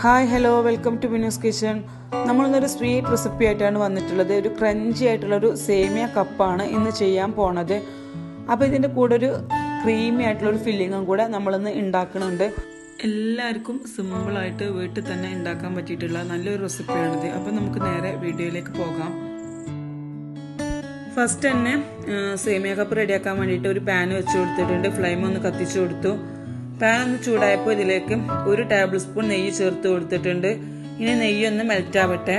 Hi hello welcome to Minu's kitchen. നമ്മളിന്നൊരു sweet recipe ആയിട്ടാണ് വന്നിട്ടുള്ളത്. ഒരു ക്രഞ്ചി ആയിട്ടുള്ളൊരു സേമിയ കപ്പാണ് ഇന്ന് ചെയ്യാൻ പോണത്. അപ്പോൾ ഇതിൻ്റെ കൂടെ ഒരു ക്രീമി ആയിട്ടുള്ളൊരു ഫില്ലിങ്ങും കൂടെ നമ്മളിന്ന് ഉണ്ടാക്കുന്നുണ്ട്. എല്ലാവർക്കും സിമ്പിളായിട്ട് വീട്ടിൽ തന്നെ ഉണ്ടാക്കാൻ പറ്റിയിട്ടുള്ള നല്ലൊരു റെസിപ്പിയാണിത്. അപ്പോൾ നമുക്ക് നേരെ വീഡിയോയിലേക്ക് പോകാം. ഫസ്റ്റ് തന്നെ സേമിയ കപ്പ് റെഡിയാക്കാൻ വേണ്ടിയിട്ട് ഒരു പാൻ വെച്ച് കൊടുത്തിട്ടുണ്ട്. ഫ്ലെയിം ഒന്ന് കത്തിച്ചു കൊടുത്തു. പാൻ ഒന്ന് ചൂടായപ്പോൾ ഇതിലേക്ക് 1 ടേബിൾ സ്പൂൺ നെയ്യ് ചേർത്ത് കൊടുത്തിട്ടുണ്ട്. ഇനി നെയ്യൊന്ന് മെൽറ്റ് ആവട്ടെ.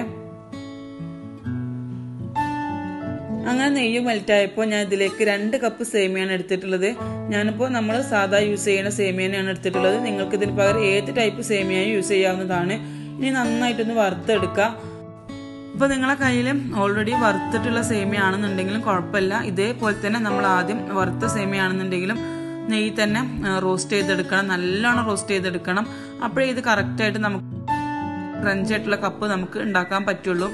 അങ്ങനെ നെയ്യ് മെൽറ്റ് ആയപ്പോൾ ഞാൻ ഇതിലേക്ക് 2 കപ്പ് സേമിയാണ് എടുത്തിട്ടുള്ളത്. ഞാനിപ്പോൾ നമ്മൾ സാധാ യൂസ് ചെയ്യുന്ന സേമിയനെയാണ് എടുത്തിട്ടുള്ളത്. നിങ്ങൾക്ക് ഇതിന് പകരം ഏത് ടൈപ്പ് സേമിയയും യൂസ് ചെയ്യാവുന്നതാണ്. ഇനി നന്നായിട്ടൊന്ന് വറുത്തെടുക്കുക. ഇപ്പോൾ നിങ്ങളെ കയ്യിൽ ഓൾറെഡി വറുത്തിട്ടുള്ള സേമിയ ആണെന്നുണ്ടെങ്കിലും കുഴപ്പമില്ല. ഇതേപോലെ തന്നെ നമ്മൾ ആദ്യം വറുത്ത സേമിയ ആണെന്നുണ്ടെങ്കിലും നെയ്യ് തന്നെ റോസ്റ്റ് ചെയ്തെടുക്കണം. നല്ലോണം റോസ്റ്റ് ചെയ്തെടുക്കണം. അപ്പോഴേ ഇത് കറക്റ്റായിട്ട് നമുക്ക് ക്രഞ്ച് ആയിട്ടുള്ള കപ്പ് നമുക്ക് ഉണ്ടാക്കാൻ പറ്റുള്ളൂ.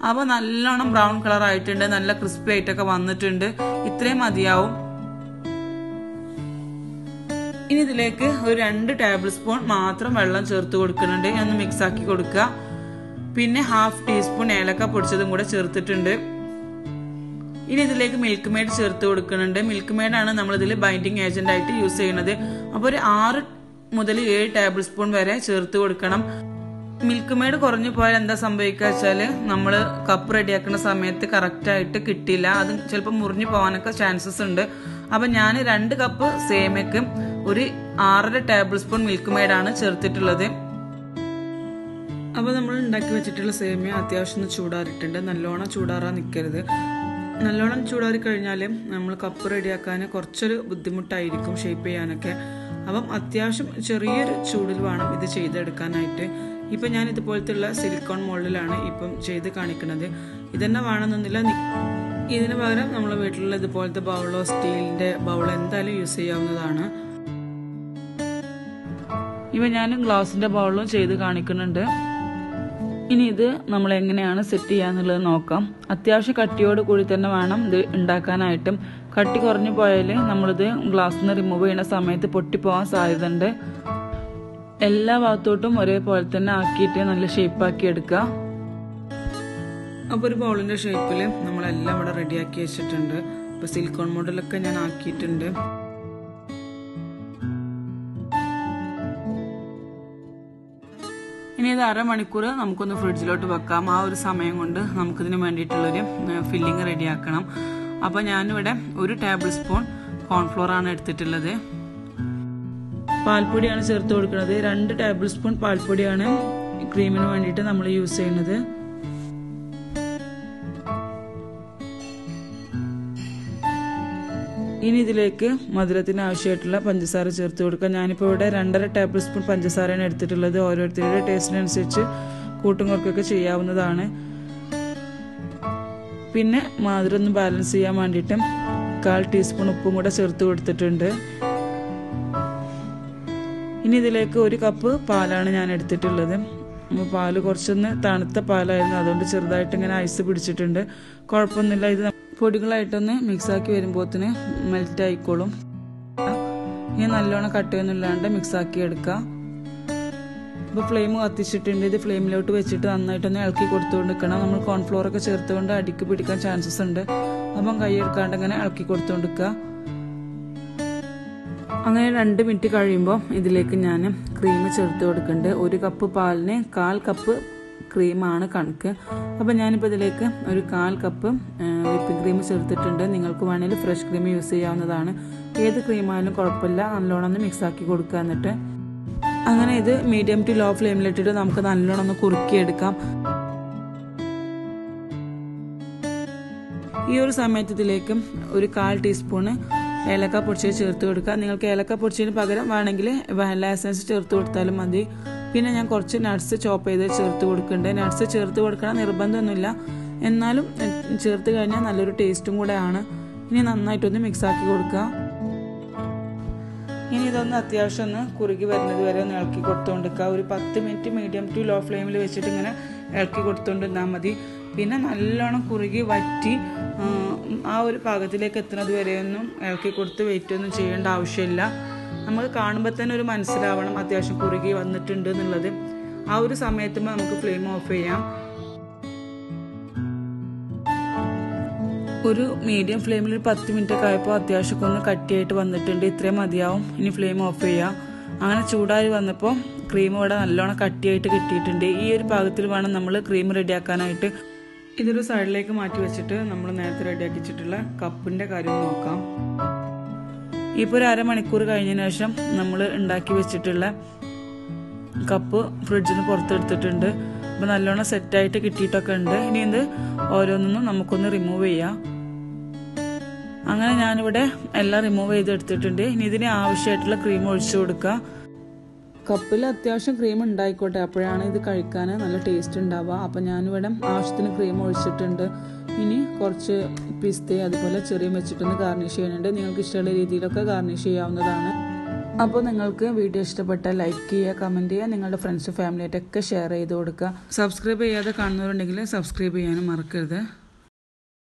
അപ്പോൾ നല്ലോണം ബ്രൗൺ കളർ ആയിട്ടുണ്ട്, നല്ല ക്രിസ്പി ആയിട്ടൊക്കെ വന്നിട്ടുണ്ട്. ഇത്രയും മതിയാവും. ഇനി ഇതിലേക്ക് ഒരു 2 ടേബിൾ സ്പൂൺ മാത്രം വെള്ളം ചേർത്ത് കൊടുക്കുന്നുണ്ട്. ഒന്ന് മിക്സ് ആക്കി കൊടുക്കുക. പിന്നെ 1/2 ടീസ്പൂൺ ഏലക്ക പൊടിച്ചതും കൂടെ ചേർത്തിട്ടുണ്ട്. ഇനി ഇതിലേക്ക് മിൽക്ക് മെയ്ഡ് ചേർത്ത് കൊടുക്കുന്നുണ്ട്. മിൽക്ക് മെയ്ഡാണ് നമ്മളിതിൽ ബൈൻഡിങ് ഏജന്റ് ആയിട്ട് യൂസ് ചെയ്യുന്നത്. അപ്പോൾ ഒരു 6 മുതൽ 7 ടേബിൾ സ്പൂൺ വരെ ചേർത്ത് കൊടുക്കണം. മിൽക്ക് മെയ്ഡ് കുറഞ്ഞു പോയാൽ എന്താ സംഭവിക്കുക വെച്ചാൽ നമ്മൾ കപ്പ് റെഡിയാക്കുന്ന സമയത്ത് കറക്റ്റായിട്ട് കിട്ടില്ല. അത് ചിലപ്പോൾ മുറിഞ്ഞു പോകാനൊക്കെ ചാൻസസ് ഉണ്ട്. അപ്പം ഞാൻ 2 കപ്പ് സേമിയക്ക് ഒരു 6.5 ടേബിൾ സ്പൂൺ മിൽക്ക് മെയ്ഡാണ് ചേർത്തിട്ടുള്ളത്. അപ്പോൾ നമ്മൾ ഉണ്ടാക്കി വെച്ചിട്ടുള്ള സേമിയ അത്യാവശ്യം ചൂടാറിയിട്ടുണ്ട്. നല്ലോണം ചൂടാറാൻ നിൽക്കരുത്. നല്ലോണം ചൂടാറി കഴിഞ്ഞാൽ നമ്മൾ കപ്പ് റെഡിയാക്കാൻ കുറച്ചൊരു ബുദ്ധിമുട്ടായിരിക്കും ഷേപ്പ് ചെയ്യാനൊക്കെ. അപ്പം അത്യാവശ്യം ചെറിയൊരു ചൂടിൽ വേണം ഇത് ചെയ്തെടുക്കാനായിട്ട്. ഇപ്പം ഞാൻ ഇതുപോലത്തുള്ള സിലിക്കോൺ മോൾഡിലാണ് ഇപ്പം ചെയ്ത് കാണിക്കുന്നത്. ഇതന്നെ വേണമെന്നൊന്നുമില്ല. ഇതിന് പകരം നമ്മളെ വീട്ടിലുള്ള ഇതുപോലത്തെ ബൗളോ സ്റ്റീലിൻ്റെ ബൗളോ എന്തായാലും യൂസ് ചെയ്യാവുന്നതാണ്. ഇപ്പം ഞാൻ ഗ്ലാസിൻ്റെ ബൗളും ചെയ്ത് കാണിക്കുന്നുണ്ട്. ഇനി ഇത് നമ്മൾ എങ്ങനെയാണ് സെറ്റ് ചെയ്യാന്നുള്ളത് നോക്കാം. അത്യാവശ്യം കട്ടിയോട് കൂടി തന്നെ വേണം ഇത് ഉണ്ടാക്കാനായിട്ടും. കട്ടി കുറഞ്ഞു പോയാൽ നമ്മളിത് ഗ്ലാസ്സിൽ നിന്ന് റിമൂവ് ചെയ്യുന്ന സമയത്ത് പൊട്ടിപ്പോകാൻ സാധ്യതയുണ്ട്. എല്ലാ ഭാഗത്തോട്ടും ഒരേപോലെ തന്നെ ആക്കിയിട്ട് നല്ല ഷേപ്പാക്കി എടുക്കുക. അപ്പോൾ ഒരു ബൗളിൻ്റെ ഷേപ്പിൽ നമ്മളെല്ലാം ഇവിടെ റെഡിയാക്കി വെച്ചിട്ടുണ്ട്. ഇപ്പോൾ സിലിക്കോൺ മോഡലൊക്കെ ഞാൻ ആക്കിയിട്ടുണ്ട്. ഇനി ഇത് 1/2 മണിക്കൂർ നമുക്കൊന്ന് ഫ്രിഡ്ജിലോട്ട് വെക്കാം. ആ ഒരു സമയം കൊണ്ട് നമുക്കിതിന് വേണ്ടിയിട്ടുള്ളൊരു ഫില്ലിങ് റെഡിയാക്കണം. അപ്പോൾ ഞാനിവിടെ 1 ടേബിൾ സ്പൂൺ കോൺഫ്ലോർ ആണ് എടുത്തിട്ടുള്ളത്. പാൽപ്പൊടിയാണ് ചേർത്ത് കൊടുക്കുന്നത്. 2 ടേബിൾ സ്പൂൺ പാൽപ്പൊടിയാണ് ക്രീമിന് വേണ്ടിയിട്ട് നമ്മൾ യൂസ് ചെയ്യുന്നത്. ഇനി ഇതിലേക്ക് മധുരത്തിന് ആവശ്യമായിട്ടുള്ള പഞ്ചസാര ചേർത്ത് കൊടുക്കുക. ഞാനിപ്പോൾ ഇവിടെ 2.5 ടേബിൾ സ്പൂൺ പഞ്ചസാരയാണ് എടുത്തിട്ടുള്ളത്. ഓരോരുത്തരുടെ ടേസ്റ്റിനനുസരിച്ച് കൂട്ടും കുറക്കൊക്കെ ചെയ്യാവുന്നതാണ്. പിന്നെ മധുരം ഒന്ന് ബാലൻസ് ചെയ്യാൻ വേണ്ടിയിട്ട് 1/4 ടീസ്പൂൺ ഉപ്പും കൂടെ ചേർത്ത് കൊടുത്തിട്ടുണ്ട്. ഇനി ഇതിലേക്ക് 1 കപ്പ് പാലാണ് ഞാൻ എടുത്തിട്ടുള്ളത്. പാല് കുറച്ചൊന്ന് തണുത്ത പാലായിരുന്നു, അതുകൊണ്ട് ചെറുതായിട്ട് ഇങ്ങനെ ഐസ് പിടിച്ചിട്ടുണ്ട്. കുഴപ്പമൊന്നുമില്ല. ഇത് പൊടികളായിട്ടൊന്ന് മിക്സാക്കി വരുമ്പോഴത്തിന് മെൽറ്റ് ആയിക്കോളും. ഇനി നല്ലോണം കട്ടയൊന്നും ഇല്ലാണ്ട് മിക്സാക്കി എടുക്കുക. ഇപ്പോൾ ഫ്ലെയിം കത്തിച്ചിട്ടുണ്ട്. ഇത് ഫ്ലെയിമിലോട്ട് വെച്ചിട്ട് നന്നായിട്ടൊന്ന് ഇളക്കി കൊടുത്തുകൊണ്ട് നിൽക്കണം. നമ്മൾ കോൺഫ്ലോറൊക്കെ ചേർത്തുകൊണ്ട് അടിക്ക് പിടിക്കാൻ ചാൻസസ് ഉണ്ട്. അപ്പം കൈ എടുക്കാണ്ട് ഇങ്ങനെ ഇളക്കി കൊടുത്തുകൊണ്ട് നിൽക്കുക. അങ്ങനെ 2 മിനിറ്റ് കഴിയുമ്പോൾ ഇതിലേക്ക് ഞാൻ ക്രീം ചേർത്ത് കൊടുക്കുന്നുണ്ട്. 1 കപ്പ് പാലിന് 1/4 കപ്പ് ക്രീമാണ് കണക്ക്. അപ്പോൾ ഞാനിപ്പോൾ ഇതിലേക്ക് ഒരു 1/4 കപ്പ് വിപ്പിംഗ് ക്രീം ചേർത്തിട്ടുണ്ട്. നിങ്ങൾക്ക് വേണമെങ്കിൽ ഫ്രഷ് ക്രീം യൂസ് ചെയ്യാവുന്നതാണ്. ഏത് ക്രീമായാലും കുഴപ്പമില്ല. നല്ലോണം ഒന്ന് മിക്സാക്കി കൊടുക്കുക. എന്നിട്ട് അങ്ങനെ ഇത് മീഡിയം ടു ലോ ഫ്ലെയിമിലിട്ടിട്ട് നമുക്ക് നല്ലോണം ഒന്ന് കുറുക്കിയെടുക്കാം. ഈ ഒരു സമയത്ത് ഇതിലേക്ക് ഒരു 1/4 ടീസ്പൂണ് ഏലക്ക പൊടിച്ചത് ചേർത്ത് കൊടുക്കുക. നിങ്ങൾക്ക് ഏലക്ക പൊടിച്ചതിന് പകരം വേണമെങ്കിൽ വാനില എസൻസ് ചേർത്ത് കൊടുത്താലും മതി. പിന്നെ ഞാൻ കുറച്ച് നട്ട്സ് ചോപ്പ് ചെയ്ത് ചേർത്ത് കൊടുക്കുന്നുണ്ട്. നട്ട്സ് ചേർത്ത് കൊടുക്കണം നിർബന്ധമൊന്നുമില്ല, എന്നാലും ചേർത്ത് കഴിഞ്ഞാൽ നല്ലൊരു ടേസ്റ്റും കൂടെയാണ്. ഇനി നന്നായിട്ടൊന്ന് മിക്സാക്കി കൊടുക്കുക. ഇനി ഇതൊന്ന് അത്യാവശ്യം ഒന്ന് കുറുകി വരുന്നത് വരെ ഒന്ന് ഇളക്കി കൊടുത്തുകൊണ്ടിരിക്കുക. ഒരു 10 മിനിറ്റ് മീഡിയം ടു ലോ ഫ്ലെയിമിൽ വെച്ചിട്ട് ഇങ്ങനെ ഇളക്കി കൊടുത്തുകൊണ്ടിരുന്നാൽ മതി. പിന്നെ നല്ലോണം കുറുകി വറ്റി ആ ഒരു പാകത്തിലേക്ക് എത്തുന്നത് വരെയൊന്നും ഇളക്കി കൊടുത്ത് വെയിറ്റ് ഒന്നും ചെയ്യേണ്ട ആവശ്യമില്ല. നമുക്ക് കാണുമ്പോൾ തന്നെ ഒരു മനസ്സിലാവണം അത്യാവശ്യം കുറുകി വന്നിട്ടുണ്ട് എന്നുള്ളത്. ആ ഒരു സമയത്ത് നമുക്ക് ഫ്ലെയിം ഓഫ് ചെയ്യാം. ഒരു മീഡിയം ഫ്ലെയിമിൽ 10 മിനിറ്റ് ഒക്കെ ആയപ്പോൾ അത്യാവശ്യമൊക്കെ ഒന്ന് കട്ടിയായിട്ട് വന്നിട്ടുണ്ട്. ഇത്രയും മതിയാവും. ഇനി ഫ്ലെയിം ഓഫ് ചെയ്യാം. അങ്ങനെ ചൂടായി വന്നപ്പോൾ ക്രീം ഇവിടെ നല്ലോണം കട്ടിയായിട്ട് കിട്ടിയിട്ടുണ്ട്. ഈ ഒരു പാകത്തിൽ വേണം നമ്മൾ ക്രീം റെഡിയാക്കാനായിട്ട്. ഇതൊരു സൈഡിലേക്ക് മാറ്റി വെച്ചിട്ട് നമ്മൾ നേരത്തെ റെഡിയാക്കി വെച്ചിട്ടുള്ള കപ്പിന്റെ കാര്യം നോക്കാം. ഇപ്പോൾ ഒരു അരമണിക്കൂർ കഴിഞ്ഞതിന് ശേഷം നമ്മൾ ഉണ്ടാക്കി വെച്ചിട്ടുള്ള കപ്പ് ഫ്രിഡ്ജിൽ നിന്ന് പുറത്തെടുത്തിട്ടുണ്ട്. അപ്പോൾ നല്ലോണം സെറ്റായിട്ട് കിട്ടിയിട്ടൊക്കെ ഉണ്ട്. ഇനി ഇത് ഓരോന്നും നമുക്കൊന്ന് റിമൂവ് ചെയ്യാം. അങ്ങനെ ഞാനിവിടെ എല്ലാം റിമൂവ് ചെയ്തെടുത്തിട്ടുണ്ട്. ഇനി ഇതിന് ആവശ്യമായിട്ടുള്ള ക്രീം ഒഴിച്ചു കൊടുക്കുക. കപ്പിൽ അത്യാവശ്യം ക്രീം ഉണ്ടായിക്കോട്ടെ, അപ്പോഴാണ് ഇത് കഴിക്കാൻ നല്ല ടേസ്റ്റ് ഉണ്ടാവുക. അപ്പം ഞാനിവിടെ ആവശ്യത്തിന് ക്രീം ഒഴിച്ചിട്ടുണ്ട്. ഇനി കുറച്ച് പിസ്ത അതുപോലെ ചെറിയ വെച്ചിട്ടൊന്ന് ഗാർണിഷ് ചെയ്യുന്നുണ്ട്. നിങ്ങൾക്ക് ഇഷ്ടമുള്ള രീതിയിലൊക്കെ ഗാർണിഷ് ചെയ്യാവുന്നതാണ്. അപ്പോൾ നിങ്ങൾക്ക് വീഡിയോ ഇഷ്ടപ്പെട്ടാൽ ലൈക്ക് ചെയ്യുക, കമൻറ്റ് ചെയ്യുക, നിങ്ങളുടെ ഫ്രണ്ട്സ് ഫാമിലിയായിട്ടൊക്കെ ഷെയർ ചെയ്ത് കൊടുക്കുക. സബ്സ്ക്രൈബ് ചെയ്യാതെ കാണുന്നവരുണ്ടെങ്കിൽ സബ്സ്ക്രൈബ് ചെയ്യാനും മറക്കരുത്.